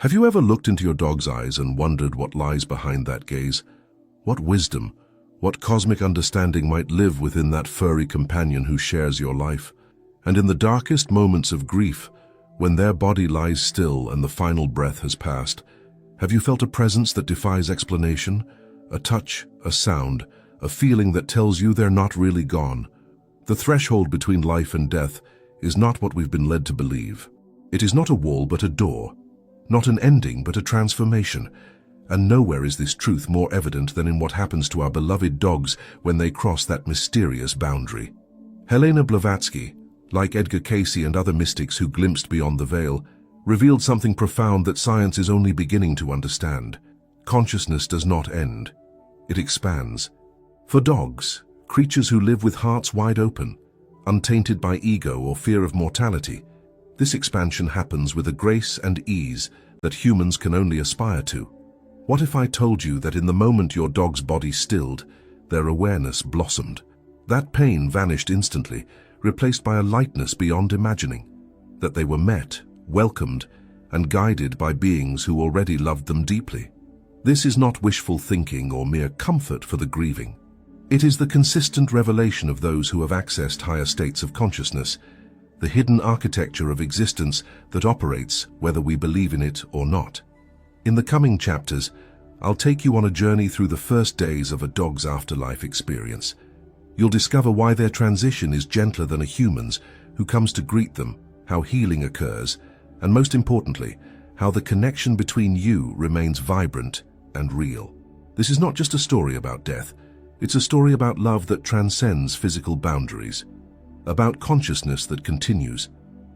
Have you ever looked into your dog's eyes and wondered what lies behind that gaze? What wisdom, what cosmic understanding might live within that furry companion who shares your life? And in the darkest moments of grief, when their body lies still and the final breath has passed, have you felt a presence that defies explanation? A touch, a sound, a feeling that tells you they're not really gone? The threshold between life and death is not what we've been led to believe. It is not a wall but a door. Not an ending, but a transformation. And nowhere is this truth more evident than in what happens to our beloved dogs when they cross that mysterious boundary. Helena Blavatsky, like Edgar Cayce and other mystics who glimpsed beyond the veil, revealed something profound that science is only beginning to understand. Consciousness does not end. It expands. For dogs, creatures who live with hearts wide open, untainted by ego or fear of mortality, this expansion happens with a grace and ease that humans can only aspire to. What if I told you that in the moment your dog's body stilled, their awareness blossomed? That pain vanished instantly, replaced by a lightness beyond imagining. That they were met, welcomed, and guided by beings who already loved them deeply. This is not wishful thinking or mere comfort for the grieving. It is the consistent revelation of those who have accessed higher states of consciousness, the hidden architecture of existence that operates whether we believe in it or not. In the coming chapters, I'll take you on a journey through the first days of a dog's afterlife experience. You'll discover why their transition is gentler than a human's who comes to greet them, how healing occurs, and most importantly, how the connection between you remains vibrant and real. This is not just a story about death, it's a story about love that transcends physical boundaries. About consciousness that continues,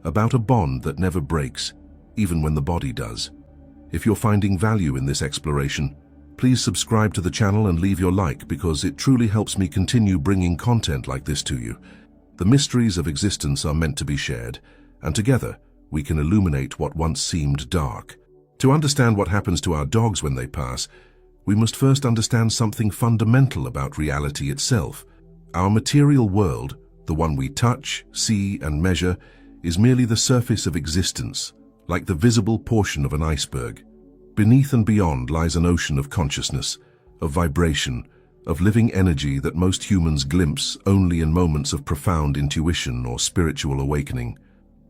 about a bond that never breaks, even when the body does. If you're finding value in this exploration, please subscribe to the channel and leave your like because it truly helps me continue bringing content like this to you. The mysteries of existence are meant to be shared, and together we can illuminate what once seemed dark. To understand what happens to our dogs when they pass, we must first understand something fundamental about reality itself. Our material world, the one we touch, see, and measure, is merely the surface of existence, like the visible portion of an iceberg. Beneath and beyond lies an ocean of consciousness, of vibration, of living energy that most humans glimpse only in moments of profound intuition or spiritual awakening.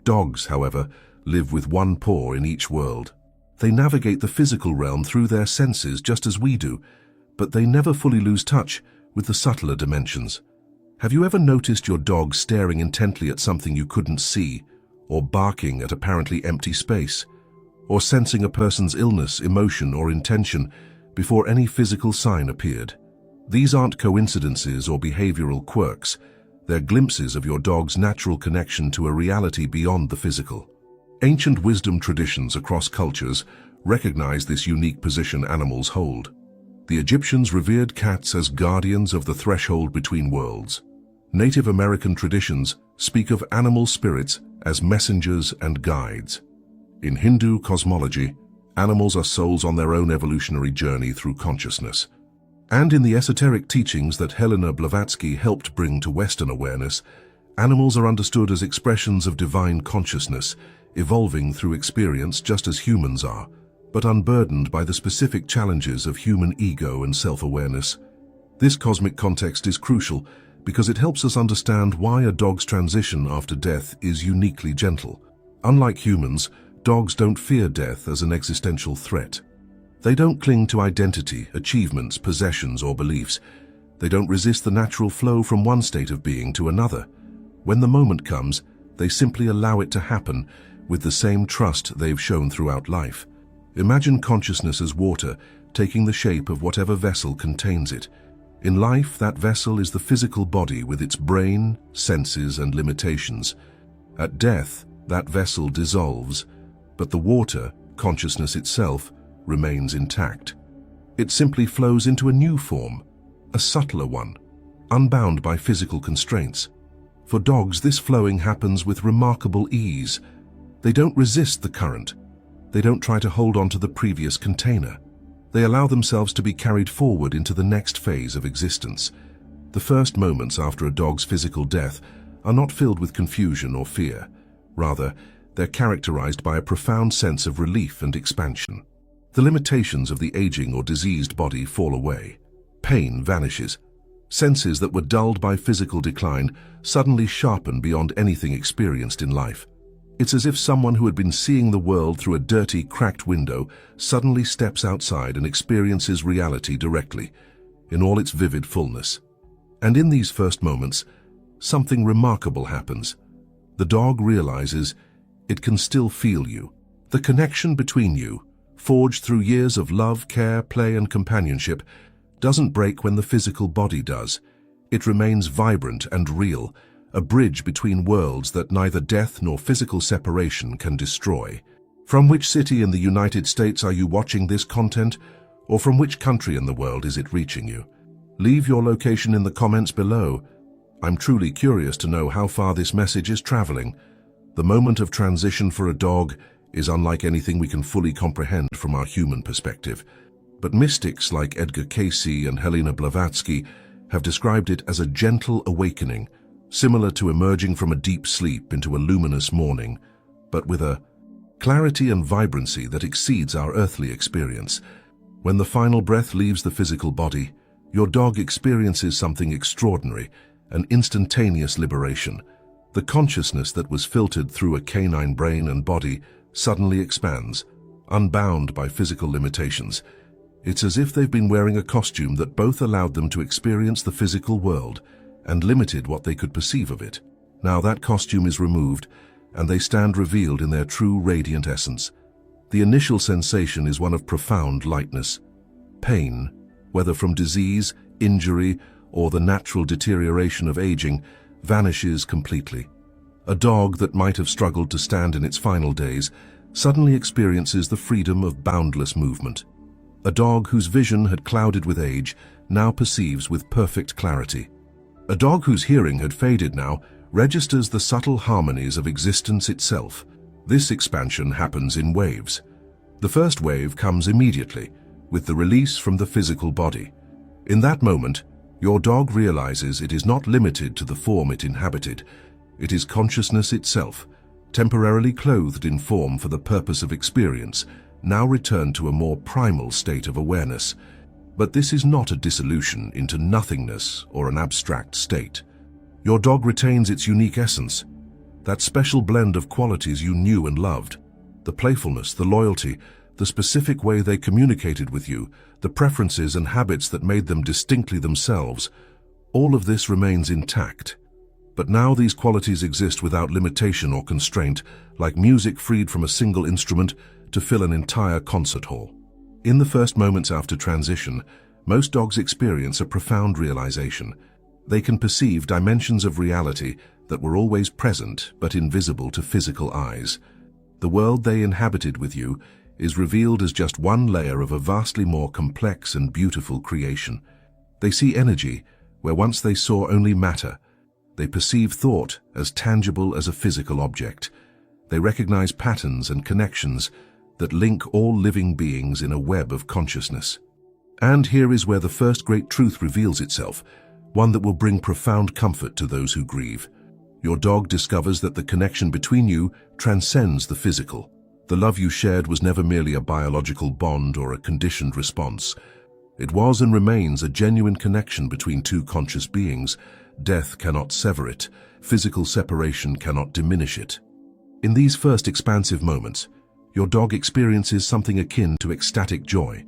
Dogs, however, live with one paw in each world. They navigate the physical realm through their senses just as we do, but they never fully lose touch with the subtler dimensions. Have you ever noticed your dog staring intently at something you couldn't see, or barking at apparently empty space, or sensing a person's illness, emotion, or intention before any physical sign appeared? These aren't coincidences or behavioral quirks. They're glimpses of your dog's natural connection to a reality beyond the physical. Ancient wisdom traditions across cultures recognize this unique position animals hold. The Egyptians revered cats as guardians of the threshold between worlds. Native American traditions speak of animal spirits as messengers and guides. In Hindu cosmology, animals are souls on their own evolutionary journey through consciousness. And in the esoteric teachings that Helena Blavatsky helped bring to Western awareness, animals are understood as expressions of divine consciousness, evolving through experience just as humans are, but unburdened by the specific challenges of human ego and self-awareness. This cosmic context is crucial because it helps us understand why a dog's transition after death is uniquely gentle. Unlike humans, dogs don't fear death as an existential threat. They don't cling to identity, achievements, possessions, or beliefs. They don't resist the natural flow from one state of being to another. When the moment comes, they simply allow it to happen with the same trust they've shown throughout life. Imagine consciousness as water, taking the shape of whatever vessel contains it. In life, that vessel is the physical body with its brain, senses, and limitations. At death, that vessel dissolves, but the water, consciousness itself, remains intact. It simply flows into a new form, a subtler one, unbound by physical constraints. For dogs, this flowing happens with remarkable ease. They don't resist the current. They don't try to hold on to the previous container. They allow themselves to be carried forward into the next phase of existence. The first moments after a dog's physical death are not filled with confusion or fear. Rather, they're characterized by a profound sense of relief and expansion. The limitations of the aging or diseased body fall away. Pain vanishes. Senses that were dulled by physical decline suddenly sharpen beyond anything experienced in life. It's as if someone who had been seeing the world through a dirty, cracked window suddenly steps outside and experiences reality directly, in all its vivid fullness. And in these first moments, something remarkable happens. The dog realizes it can still feel you. The connection between you, forged through years of love, care, play, and companionship, doesn't break when the physical body does. It remains vibrant and real, a bridge between worlds that neither death nor physical separation can destroy. From which city in the United States are you watching this content, or from which country in the world is it reaching you? Leave your location in the comments below. I'm truly curious to know how far this message is traveling. The moment of transition for a dog is unlike anything we can fully comprehend from our human perspective. But mystics like Edgar Cayce and Helena Blavatsky have described it as a gentle awakening, similar to emerging from a deep sleep into a luminous morning, but with a clarity and vibrancy that exceeds our earthly experience. When the final breath leaves the physical body, your dog experiences something extraordinary, an instantaneous liberation. The consciousness that was filtered through a canine brain and body suddenly expands, unbound by physical limitations. It's as if they've been wearing a costume that both allowed them to experience the physical world and limited what they could perceive of it. Now that costume is removed, and they stand revealed in their true radiant essence. The initial sensation is one of profound lightness. Pain, whether from disease, injury, or the natural deterioration of aging, vanishes completely. A dog that might have struggled to stand in its final days suddenly experiences the freedom of boundless movement. A dog whose vision had clouded with age now perceives with perfect clarity. A dog whose hearing had faded now registers the subtle harmonies of existence itself. This expansion happens in waves. The first wave comes immediately, with the release from the physical body. In that moment, your dog realizes it is not limited to the form it inhabited. It is consciousness itself, temporarily clothed in form for the purpose of experience, now returned to a more primal state of awareness. But this is not a dissolution into nothingness or an abstract state. Your dog retains its unique essence, that special blend of qualities you knew and loved. The playfulness, the loyalty, the specific way they communicated with you, the preferences and habits that made them distinctly themselves, all of this remains intact. But now these qualities exist without limitation or constraint, like music freed from a single instrument to fill an entire concert hall. In the first moments after transition, most dogs experience a profound realization. They can perceive dimensions of reality that were always present but invisible to physical eyes. The world they inhabited with you is revealed as just one layer of a vastly more complex and beautiful creation. They see energy where once they saw only matter. They perceive thought as tangible as a physical object. They recognize patterns and connections that link all living beings in a web of consciousness. And here is where the first great truth reveals itself, one that will bring profound comfort to those who grieve. Your dog discovers that the connection between you transcends the physical. The love you shared was never merely a biological bond or a conditioned response. It was and remains a genuine connection between two conscious beings. Death cannot sever it. Physical separation cannot diminish it. In these first expansive moments, your dog experiences something akin to ecstatic joy,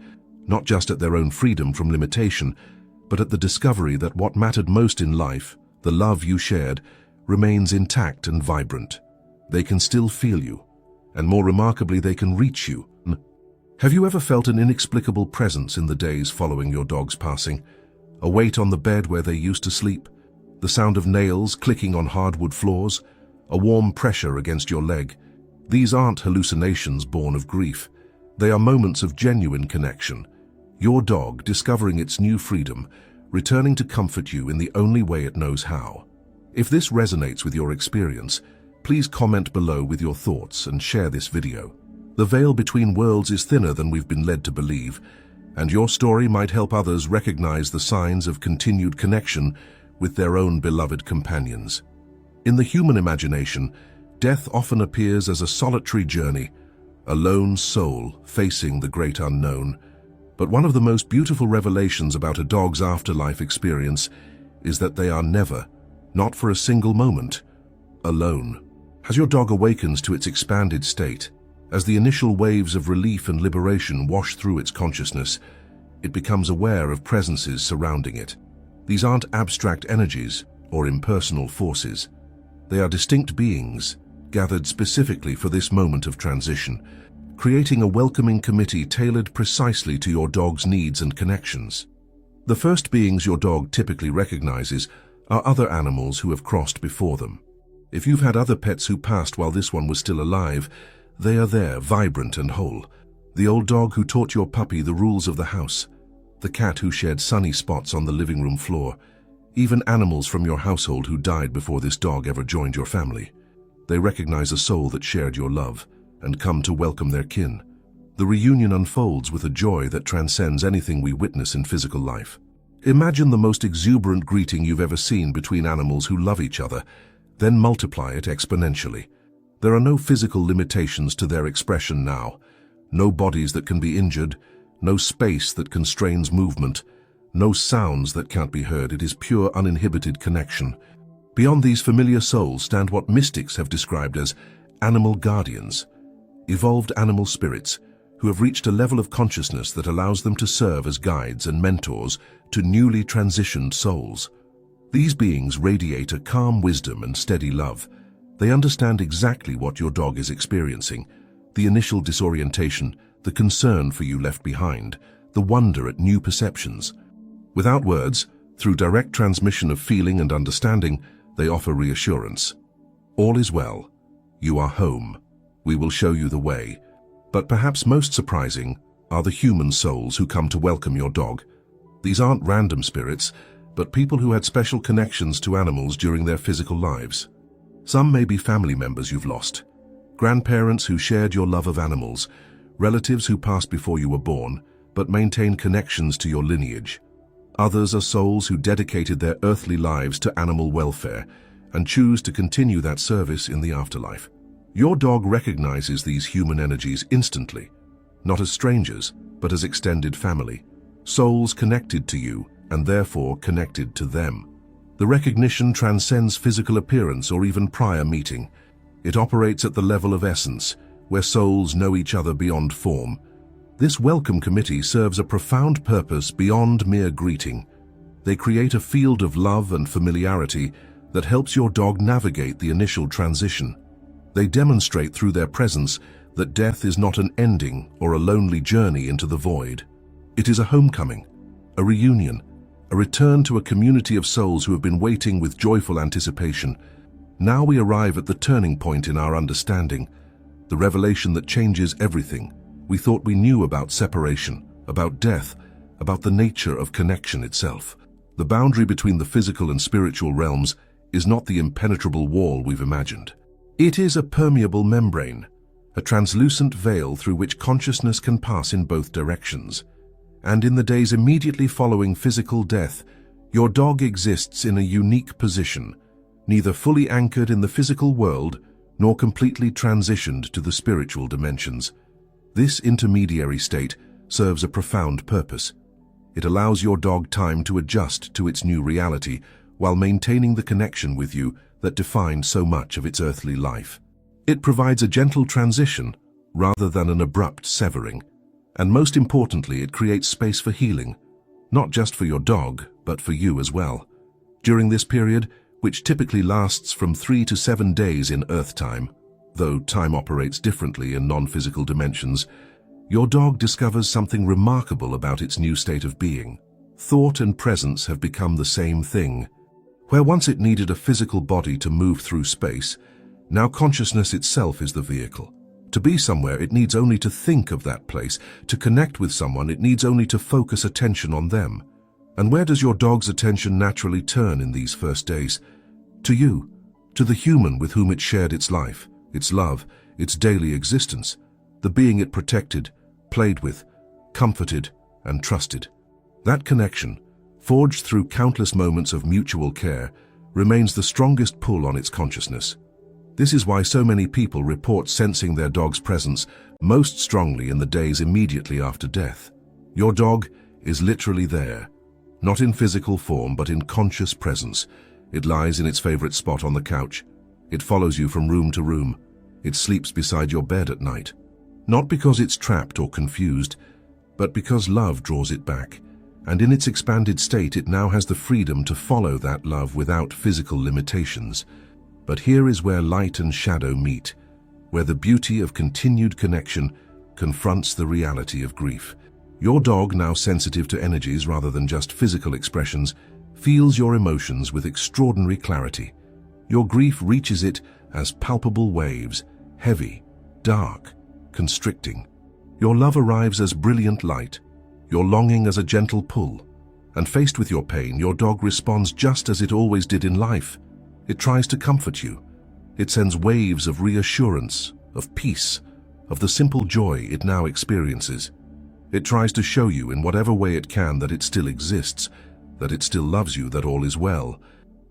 not just at their own freedom from limitation, but at the discovery that what mattered most in life, the love you shared, remains intact and vibrant. They can still feel you, and more remarkably, they can reach you. Have you ever felt an inexplicable presence in the days following your dog's passing? A weight on the bed where they used to sleep? The sound of nails clicking on hardwood floors? A warm pressure against your leg? These aren't hallucinations born of grief. They are moments of genuine connection. Your dog discovering its new freedom, returning to comfort you in the only way it knows how. If this resonates with your experience, please comment below with your thoughts and share this video. The veil between worlds is thinner than we've been led to believe, and your story might help others recognize the signs of continued connection with their own beloved companions. In the human imagination, Death often appears as a solitary journey, a lone soul facing the great unknown. But one of the most beautiful revelations about a dog's afterlife experience is that they are never, not for a single moment, alone. As your dog awakens to its expanded state, as the initial waves of relief and liberation wash through its consciousness, it becomes aware of presences surrounding it. These aren't abstract energies or impersonal forces. They are distinct beings, gathered specifically for this moment of transition, creating a welcoming committee tailored precisely to your dog's needs and connections. The first beings your dog typically recognizes are other animals who have crossed before them. If you've had other pets who passed while this one was still alive, they are there, vibrant and whole. The old dog who taught your puppy the rules of the house, the cat who shared sunny spots on the living room floor, even animals from your household who died before this dog ever joined your family. They recognize a soul that shared your love and come to welcome their kin. The reunion unfolds with a joy that transcends anything we witness in physical life. Imagine the most exuberant greeting you've ever seen between animals who love each other, then multiply it exponentially. There are no physical limitations to their expression now, no bodies that can be injured, no space that constrains movement, no sounds that can't be heard. It is pure, uninhibited connection. Beyond these familiar souls stand what mystics have described as animal guardians, evolved animal spirits who have reached a level of consciousness that allows them to serve as guides and mentors to newly transitioned souls. These beings radiate a calm wisdom and steady love. They understand exactly what your dog is experiencing, the initial disorientation, the concern for you left behind, the wonder at new perceptions. Without words, through direct transmission of feeling and understanding, they offer reassurance. All is well. You are home. We will show you the way. But perhaps most surprising are the human souls who come to welcome your dog. These aren't random spirits, but people who had special connections to animals during their physical lives. Some may be family members you've lost, grandparents who shared your love of animals, relatives who passed before you were born, but maintain connections to your lineage. Others are souls who dedicated their earthly lives to animal welfare and choose to continue that service in the afterlife. Your dog recognizes these human energies instantly, not as strangers, but as extended family, souls connected to you and therefore connected to them. The recognition transcends physical appearance or even prior meeting. It operates at the level of essence, where souls know each other beyond form. This welcome committee serves a profound purpose beyond mere greeting. They create a field of love and familiarity that helps your dog navigate the initial transition. They demonstrate through their presence that death is not an ending or a lonely journey into the void. It is a homecoming, a reunion, a return to a community of souls who have been waiting with joyful anticipation. Now we arrive at the turning point in our understanding, the revelation that changes everything. We thought we knew about separation, about death, about the nature of connection itself. The boundary between the physical and spiritual realms is not the impenetrable wall we've imagined. It is a permeable membrane, a translucent veil through which consciousness can pass in both directions. And in the days immediately following physical death, your dog exists in a unique position, neither fully anchored in the physical world nor completely transitioned to the spiritual dimensions. This intermediary state serves a profound purpose. It allows your dog time to adjust to its new reality while maintaining the connection with you that defined so much of its earthly life. It provides a gentle transition rather than an abrupt severing. And most importantly, it creates space for healing, not just for your dog, but for you as well. During this period, which typically lasts from 3 to 7 days in Earth time, though time operates differently in non-physical dimensions, your dog discovers something remarkable about its new state of being. Thought and presence have become the same thing. Where once it needed a physical body to move through space, now consciousness itself is the vehicle. To be somewhere, it needs only to think of that place. To connect with someone, it needs only to focus attention on them. And where does your dog's attention naturally turn in these first days? To you, to the human with whom it shared its life, its love, its daily existence, the being it protected, played with, comforted, and trusted. That connection, forged through countless moments of mutual care, remains the strongest pull on its consciousness. This is why so many people report sensing their dog's presence most strongly in the days immediately after death. Your dog is literally there, not in physical form but in conscious presence. It lies in its favorite spot on the couch. It follows you from room to room. It sleeps beside your bed at night. Not because it's trapped or confused, but because love draws it back. And in its expanded state, it now has the freedom to follow that love without physical limitations. But here is where light and shadow meet, where the beauty of continued connection confronts the reality of grief. Your dog, now sensitive to energies rather than just physical expressions, feels your emotions with extraordinary clarity. Your grief reaches it as palpable waves, heavy, dark, constricting. Your love arrives as brilliant light, your longing as a gentle pull. And faced with your pain, your dog responds just as it always did in life. It tries to comfort you. It sends waves of reassurance, of peace, of the simple joy it now experiences. It tries to show you in whatever way it can that it still exists, that it still loves you, that all is well.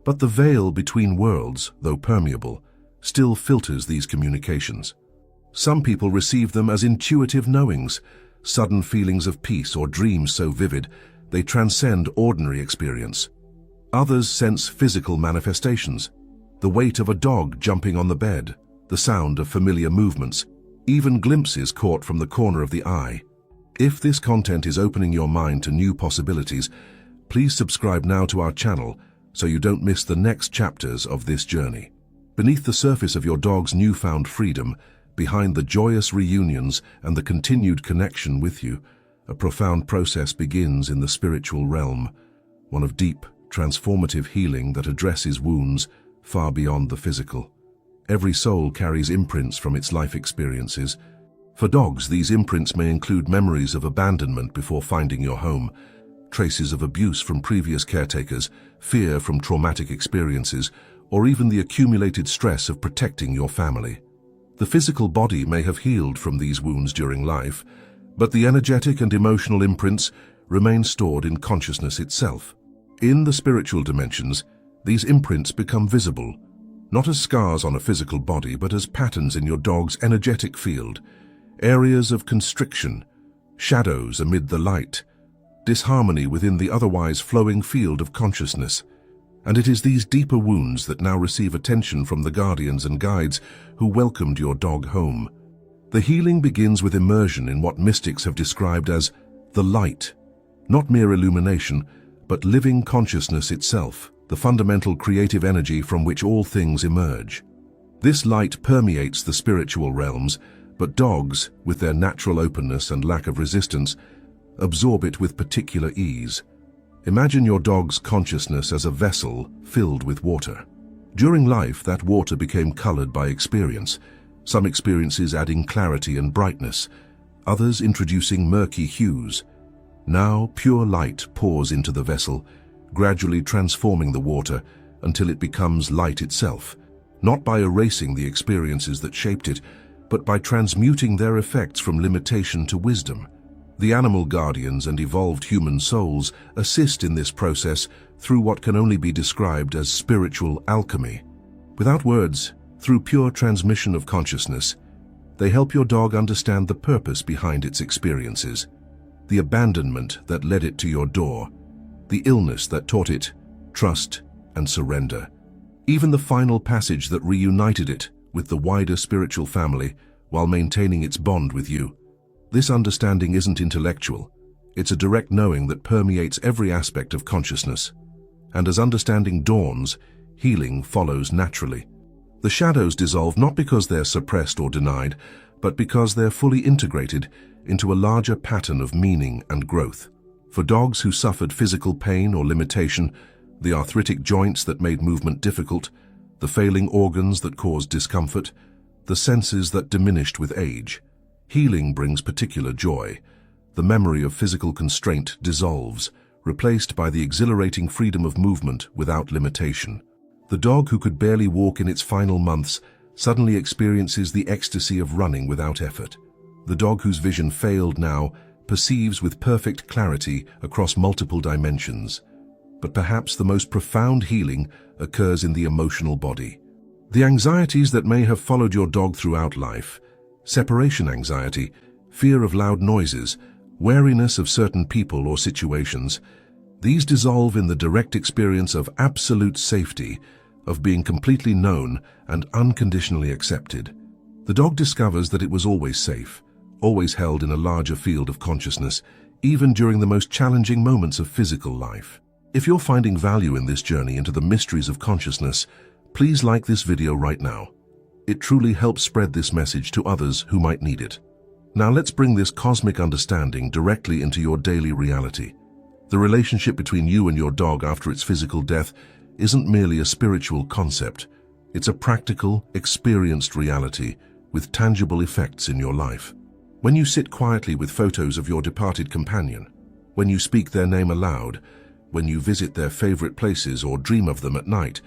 But the veil between worlds, though permeable, still filters these communications. Some people receive them as intuitive knowings, sudden feelings of peace or dreams so vivid they transcend ordinary experience. Others sense physical manifestations, the weight of a dog jumping on the bed, the sound of familiar movements, even glimpses caught from the corner of the eye. If this content is opening your mind to new possibilities, please subscribe now to our channel so you don't miss the next chapters of this journey. Beneath the surface of your dog's newfound freedom, behind the joyous reunions and the continued connection with you, a profound process begins in the spiritual realm, one of deep, transformative healing that addresses wounds far beyond the physical. Every soul carries imprints from its life experiences. For dogs, these imprints may include memories of abandonment before finding your home, traces of abuse from previous caretakers, fear from traumatic experiences, or even the accumulated stress of protecting your family. The physical body may have healed from these wounds during life, but the energetic and emotional imprints remain stored in consciousness itself. In the spiritual dimensions, these imprints become visible, not as scars on a physical body, but as patterns in your dog's energetic field, areas of constriction, shadows amid the light, disharmony within the otherwise flowing field of consciousness. And it is these deeper wounds that now receive attention from the guardians and guides who welcomed your dog home. The healing begins with immersion in what mystics have described as the light, not mere illumination, but living consciousness itself, the fundamental creative energy from which all things emerge. This light permeates the spiritual realms, but dogs, with their natural openness and lack of resistance, absorb it with particular ease. Imagine your dog's consciousness as a vessel filled with water. During life, that water became colored by experience, some experiences adding clarity and brightness, others introducing murky hues. Now, pure light pours into the vessel, gradually transforming the water until it becomes light itself, not by erasing the experiences that shaped it, but by transmuting their effects from limitation to wisdom. The animal guardians and evolved human souls assist in this process through what can only be described as spiritual alchemy. Without words, through pure transmission of consciousness, they help your dog understand the purpose behind its experiences, the abandonment that led it to your door, the illness that taught it trust and surrender, even the final passage that reunited it with the wider spiritual family while maintaining its bond with you. This understanding isn't intellectual. It's a direct knowing that permeates every aspect of consciousness. And as understanding dawns, healing follows naturally. The shadows dissolve not because they're suppressed or denied, but because they're fully integrated into a larger pattern of meaning and growth. For dogs who suffered physical pain or limitation, the arthritic joints that made movement difficult, the failing organs that caused discomfort, the senses that diminished with age, healing brings particular joy. The memory of physical constraint dissolves, replaced by the exhilarating freedom of movement without limitation. The dog who could barely walk in its final months suddenly experiences the ecstasy of running without effort. The dog whose vision failed now perceives with perfect clarity across multiple dimensions. But perhaps the most profound healing occurs in the emotional body. The anxieties that may have followed your dog throughout life, separation anxiety, fear of loud noises, wariness of certain people or situations, these dissolve in the direct experience of absolute safety, of being completely known and unconditionally accepted. The dog discovers that it was always safe, always held in a larger field of consciousness, even during the most challenging moments of physical life. If you're finding value in this journey into the mysteries of consciousness, please like this video right now. It truly helps spread this message to others who might need it. Now let's bring this cosmic understanding directly into your daily reality. The relationship between you and your dog after its physical death isn't merely a spiritual concept. It's a practical, experienced reality with tangible effects in your life. When you sit quietly with photos of your departed companion, when you speak their name aloud, when you visit their favorite places or dream of them at night,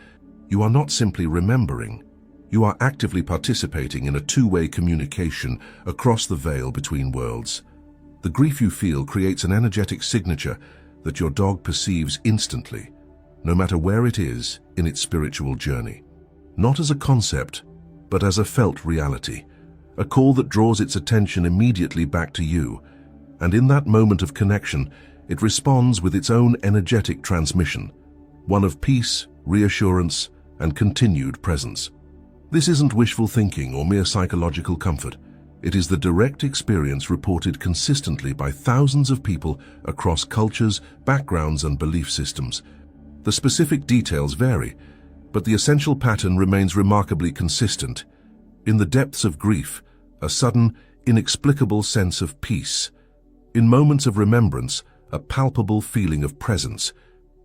you are not simply remembering. You are actively participating in a two-way communication across the veil between worlds. The grief you feel creates an energetic signature that your dog perceives instantly, no matter where it is in its spiritual journey. Not as a concept, but as a felt reality, a call that draws its attention immediately back to you, and in that moment of connection, it responds with its own energetic transmission, one of peace, reassurance, and continued presence. This isn't wishful thinking or mere psychological comfort. It is the direct experience reported consistently by thousands of people across cultures, backgrounds, and belief systems. The specific details vary, but the essential pattern remains remarkably consistent. In the depths of grief, a sudden, inexplicable sense of peace. In moments of remembrance, a palpable feeling of presence.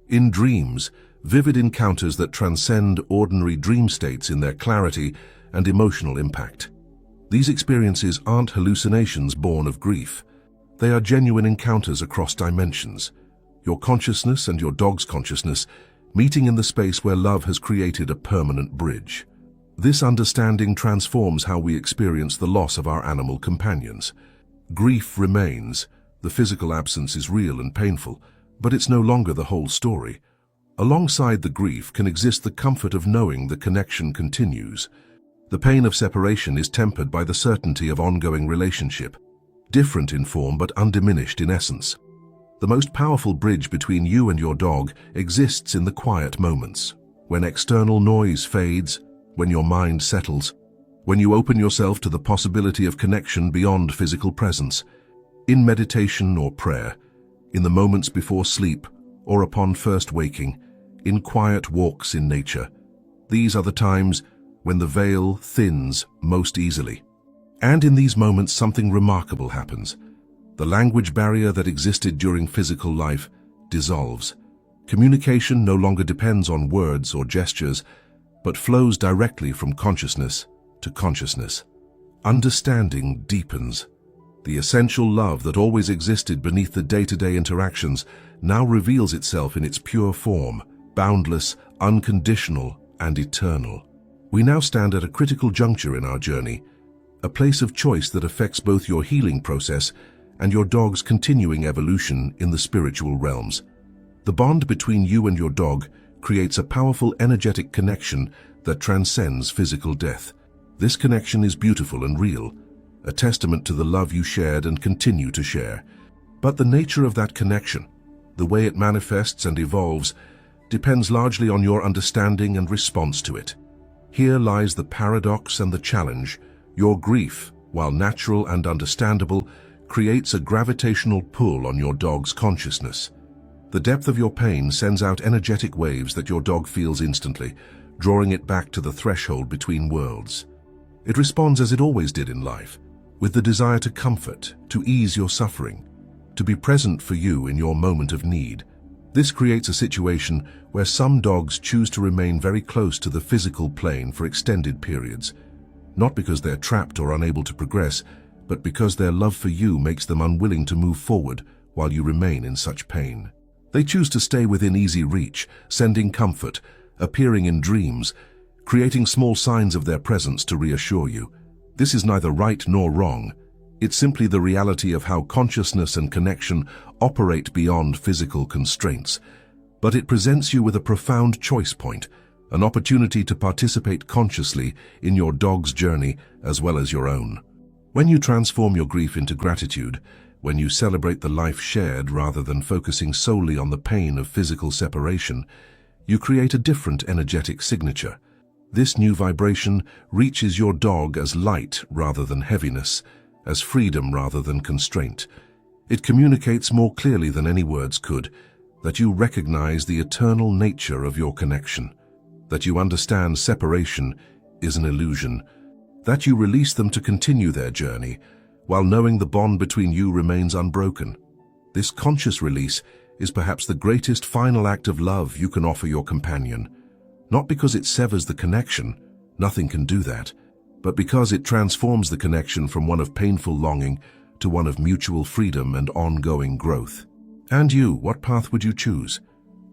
In dreams, vivid encounters that transcend ordinary dream states in their clarity and emotional impact. These experiences aren't hallucinations born of grief. They are genuine encounters across dimensions. Your consciousness and your dog's consciousness meeting in the space where love has created a permanent bridge. This understanding transforms how we experience the loss of our animal companions. Grief remains. The physical absence is real and painful, but it's no longer the whole story. Alongside the grief can exist the comfort of knowing the connection continues. The pain of separation is tempered by the certainty of ongoing relationship, different in form but undiminished in essence. The most powerful bridge between you and your dog exists in the quiet moments, when external noise fades, when your mind settles, when you open yourself to the possibility of connection beyond physical presence. In meditation or prayer, in the moments before sleep or upon first waking, in quiet walks in nature. These are the times when the veil thins most easily. And in these moments something remarkable happens. The language barrier that existed during physical life dissolves. Communication no longer depends on words or gestures, but flows directly from consciousness to consciousness. Understanding deepens. The essential love that always existed beneath the day-to-day interactions now reveals itself in its pure form, boundless, unconditional, and eternal. We now stand at a critical juncture in our journey, a place of choice that affects both your healing process and your dog's continuing evolution in the spiritual realms. The bond between you and your dog creates a powerful energetic connection that transcends physical death. This connection is beautiful and real, a testament to the love you shared and continue to share. But the nature of that connection, the way it manifests and evolves, depends largely on your understanding and response to it. Here lies the paradox and the challenge. Your grief, while natural and understandable, creates a gravitational pull on your dog's consciousness. The depth of your pain sends out energetic waves that your dog feels instantly, drawing it back to the threshold between worlds. It responds as it always did in life, with the desire to comfort, to ease your suffering, to be present for you in your moment of need. This creates a situation where some dogs choose to remain very close to the physical plane for extended periods, not because they're trapped or unable to progress, but because their love for you makes them unwilling to move forward while you remain in such pain. They choose to stay within easy reach, sending comfort, appearing in dreams, creating small signs of their presence to reassure you. This is neither right nor wrong. It's simply the reality of how consciousness and connection operate beyond physical constraints. But it presents you with a profound choice point, an opportunity to participate consciously in your dog's journey as well as your own. When you transform your grief into gratitude, when you celebrate the life shared rather than focusing solely on the pain of physical separation, you create a different energetic signature. This new vibration reaches your dog as light rather than heaviness, as freedom rather than constraint. It communicates more clearly than any words could that you recognize the eternal nature of your connection, that you understand separation is an illusion, that you release them to continue their journey, while knowing the bond between you remains unbroken. This conscious release is perhaps the greatest final act of love you can offer your companion, not because it severs the connection, nothing can do that, but because it transforms the connection from one of painful longing to one of mutual freedom and ongoing growth. And you, what path would you choose?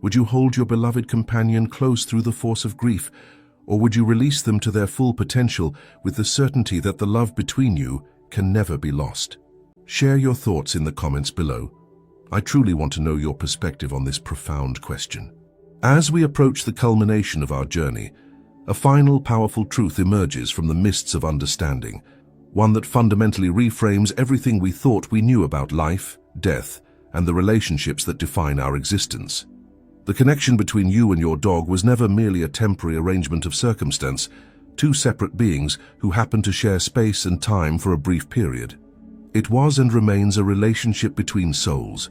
Would you hold your beloved companion close through the force of grief, or would you release them to their full potential with the certainty that the love between you can never be lost? Share your thoughts in the comments below. I truly want to know your perspective on this profound question. As we approach the culmination of our journey, a final powerful truth emerges from the mists of understanding, one that fundamentally reframes everything we thought we knew about life, death, and the relationships that define our existence. The connection between you and your dog was never merely a temporary arrangement of circumstance, two separate beings who happened to share space and time for a brief period. It was and remains a relationship between souls,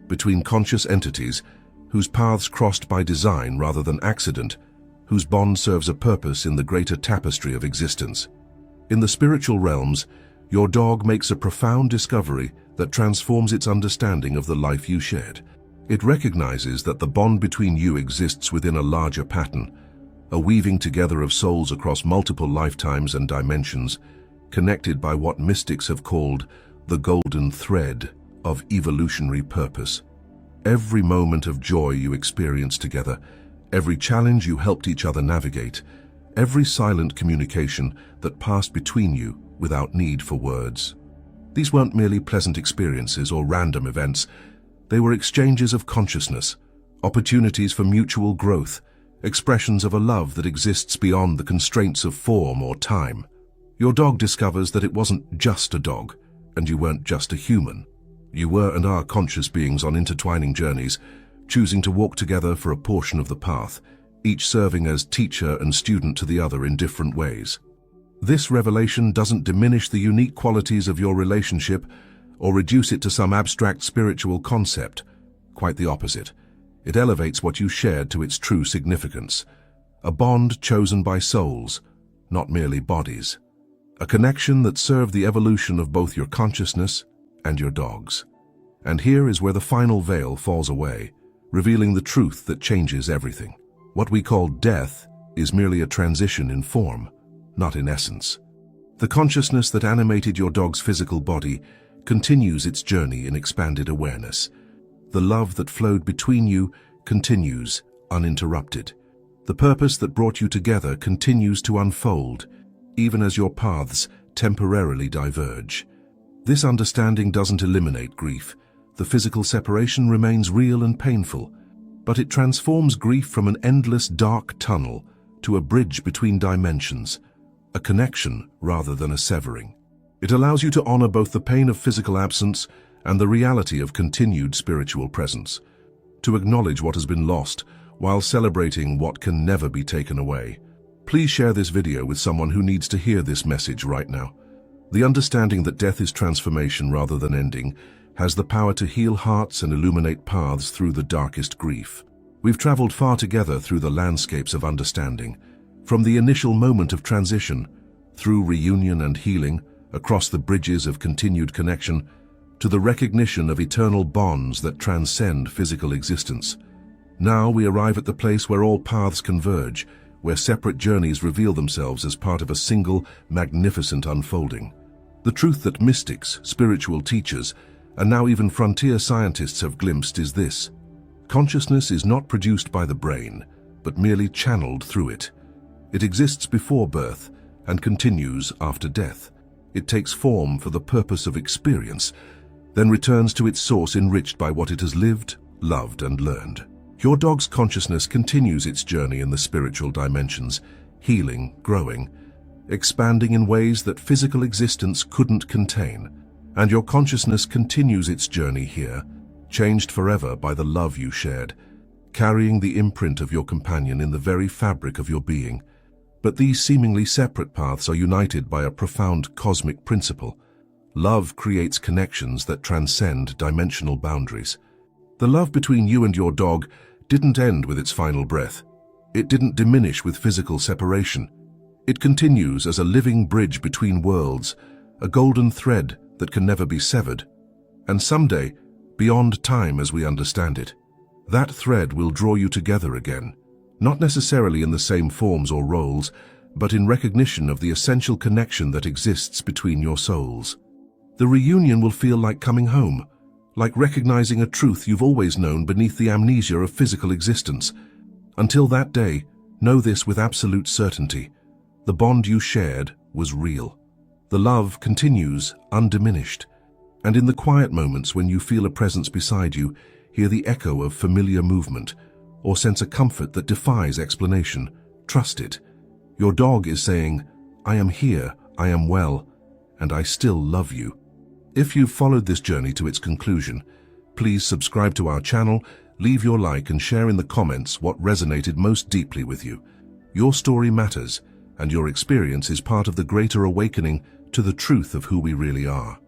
between conscious entities, whose paths crossed by design rather than accident, whose bond serves a purpose in the greater tapestry of existence. In the spiritual realms, your dog makes a profound discovery that transforms its understanding of the life you shared. It recognizes that the bond between you exists within a larger pattern, a weaving together of souls across multiple lifetimes and dimensions, connected by what mystics have called the golden thread of evolutionary purpose. Every moment of joy you experienced together, every challenge you helped each other navigate, every silent communication that passed between you without need for words. These weren't merely pleasant experiences or random events. They were exchanges of consciousness, opportunities for mutual growth, expressions of a love that exists beyond the constraints of form or time. Your dog discovers that it wasn't just a dog, and you weren't just a human. You were and are conscious beings on intertwining journeys, choosing to walk together for a portion of the path, each serving as teacher and student to the other in different ways. This revelation doesn't diminish the unique qualities of your relationship or reduce it to some abstract spiritual concept. Quite the opposite. It elevates what you shared to its true significance. A bond chosen by souls, not merely bodies. A connection that served the evolution of both your consciousness and your dog's. And here is where the final veil falls away, revealing the truth that changes everything. What we call death is merely a transition in form, not in essence. The consciousness that animated your dog's physical body continues its journey in expanded awareness. The love that flowed between you continues uninterrupted. The purpose that brought you together continues to unfold, even as your paths temporarily diverge. This understanding doesn't eliminate grief. The physical separation remains real and painful, but it transforms grief from an endless dark tunnel to a bridge between dimensions, a connection rather than a severing. It allows you to honor both the pain of physical absence and the reality of continued spiritual presence, to acknowledge what has been lost while celebrating what can never be taken away. Please share this video with someone who needs to hear this message right now. The understanding that death is transformation rather than ending has the power to heal hearts and illuminate paths through the darkest grief. We've traveled far together through the landscapes of understanding, from the initial moment of transition, through reunion and healing, across the bridges of continued connection, to the recognition of eternal bonds that transcend physical existence. Now we arrive at the place where all paths converge, where separate journeys reveal themselves as part of a single, magnificent unfolding. The truth that mystics, spiritual teachers, and now even frontier scientists have glimpsed is this: consciousness is not produced by the brain, but merely channeled through it. It exists before birth and continues after death. It takes form for the purpose of experience, then returns to its source enriched by what it has lived, loved, and learned. Your dog's consciousness continues its journey in the spiritual dimensions, healing, growing, expanding in ways that physical existence couldn't contain. And your consciousness continues its journey here, changed forever by the love you shared, carrying the imprint of your companion in the very fabric of your being. But these seemingly separate paths are united by a profound cosmic principle. Love creates connections that transcend dimensional boundaries. The love between you and your dog didn't end with its final breath. It didn't diminish with physical separation. It continues as a living bridge between worlds, a golden thread that can never be severed. And someday, beyond time as we understand it, that thread will draw you together again, not necessarily in the same forms or roles, but in recognition of the essential connection that exists between your souls. The reunion will feel like coming home, like recognizing a truth you've always known beneath the amnesia of physical existence. Until that day, know this with absolute certainty. The bond you shared was real. The love continues undiminished. And in the quiet moments when you feel a presence beside you, hear the echo of familiar movement, or sense a comfort that defies explanation, trust it. Your dog is saying, I am here, I am well, and I still love you. If you've followed this journey to its conclusion, please subscribe to our channel, leave your like and share in the comments what resonated most deeply with you. Your story matters, and your experience is part of the greater awakening to the truth of who we really are.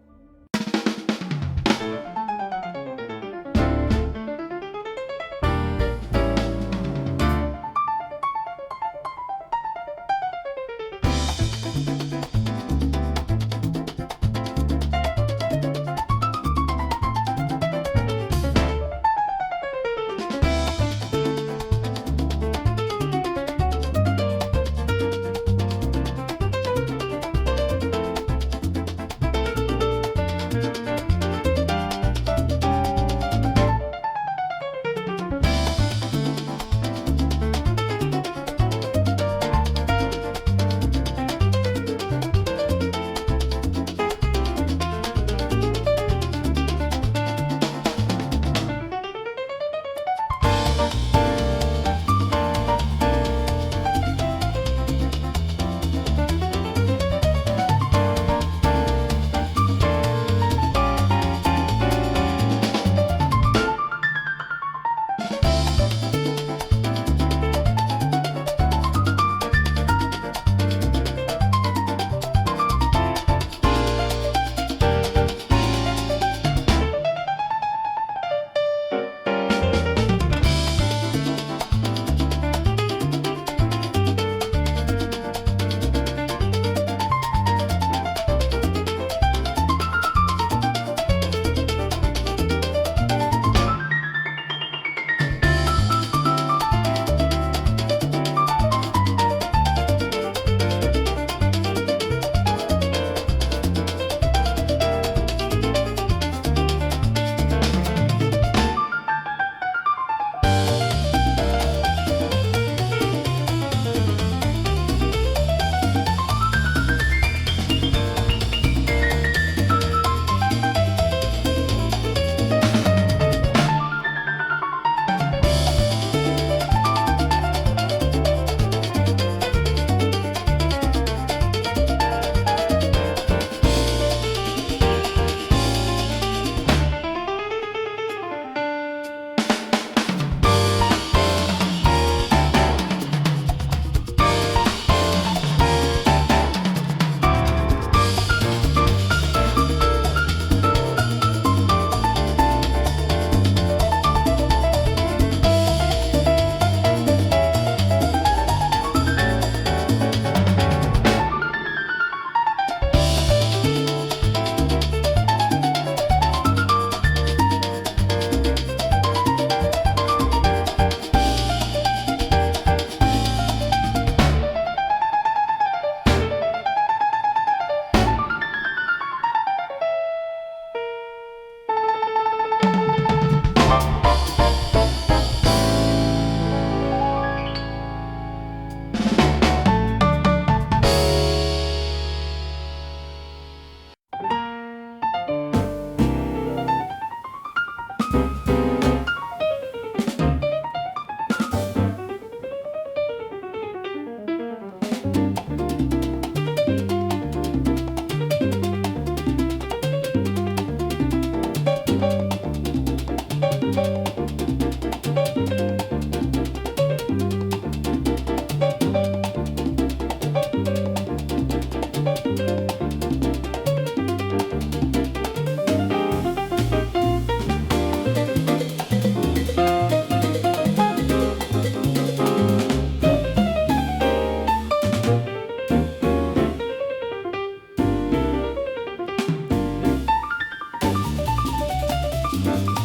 you.